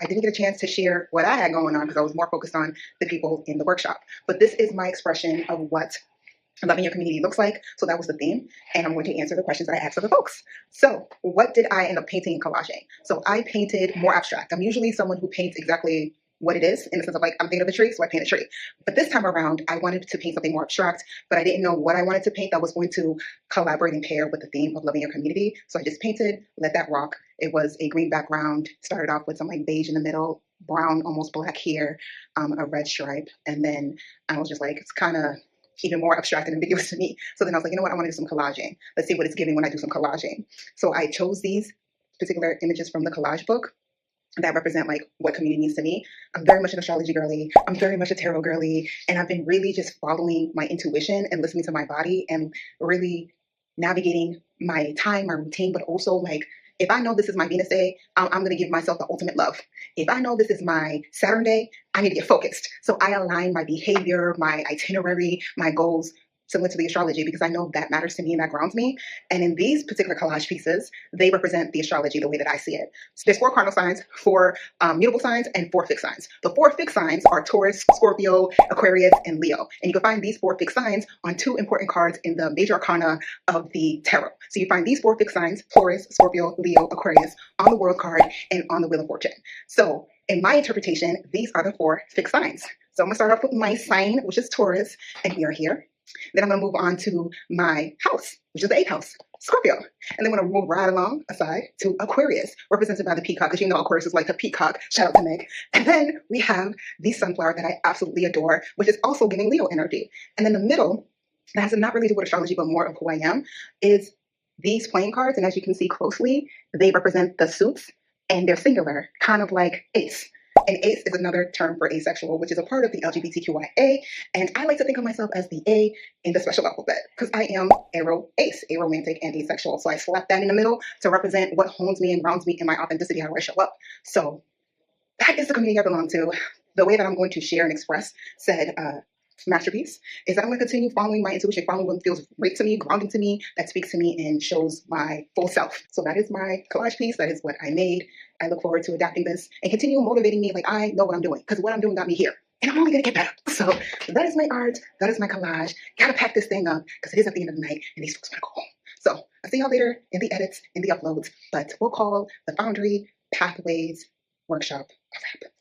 I didn't get a chance to share what I had going on because I was more focused on the people in the workshop. But this is my expression of what loving your community looks like. So that was the theme. And I'm going to answer the questions that I asked of the folks. So what did I end up painting and collaging? So I painted more abstract. I'm usually someone who paints exactly what it is, in the sense of like, I'm thinking of a tree, so I paint a tree. But this time around, I wanted to paint something more abstract, but I didn't know what I wanted to paint that was going to collaborate and pair with the theme of loving your community. So I just painted, let that rock. It was a green background, started off with some like beige in the middle, brown, almost black here, a red stripe. And then I was just like, it's kind of even more abstract and ambiguous to me. So then I was like, you know what, I want to do some collaging. Let's see what it's giving when I do some collaging. So I chose these particular images from the collage book that represent like what community means to me. I'm very much an astrology girly. I'm very much a tarot girly. And I've been really just following my intuition and listening to my body and really navigating my time, my routine, but also like, if I know this is my Venus day, I'm going to give myself the ultimate love. If I know this is my Saturn day, I need to get focused. So I align my behavior, my itinerary, my goals similar to the astrology because I know that matters to me and that grounds me. And in these particular collage pieces, they represent the astrology the way that I see it. So there's 4 cardinal signs, 4 mutable signs, and 4 fixed signs. The 4 fixed signs are Taurus, Scorpio, Aquarius, and Leo. And you can find these 4 fixed signs on 2 important cards in the major arcana of the tarot. So you find these 4 fixed signs, Taurus, Scorpio, Leo, Aquarius, on the world card and on the Wheel of Fortune. So in my interpretation, these are the 4 fixed signs. So I'm gonna start off with my sign, which is Taurus, and we are here. Then I'm going to move on to my house, which is the 8th house, Scorpio. And then I'm going to move right along aside to Aquarius, represented by the peacock, because you know Aquarius is like a peacock. Shout out to Meg. And then we have the sunflower that I absolutely adore, which is also giving Leo energy. And then the middle, that has not really to do with astrology, but more of who I am, is these playing cards. And as you can see closely, they represent the suits, and they're singular, kind of like ace. And ace is another term for asexual, which is a part of the LGBTQIA. And I like to think of myself as the A in the special alphabet because I am ace, aromantic and asexual. So I slap that in the middle to represent what hones me and grounds me in my authenticity, how I show up. So that is the community I belong to. The way that I'm going to share and express said masterpiece is that I'm going to continue following my intuition, following what feels great to me, grounding to me, that speaks to me and shows my full self. So that is my collage piece. That is what I made. I look forward to adapting this and continue motivating me like I know what I'm doing because what I'm doing got me here. And I'm only going to get better. So that is my art. That is my collage. Got to pack this thing up because it is at the end of the night and these folks want to go home. So I'll see y'all later in the edits, in the uploads. But we'll call the Foundry Pathways Workshop a wrap.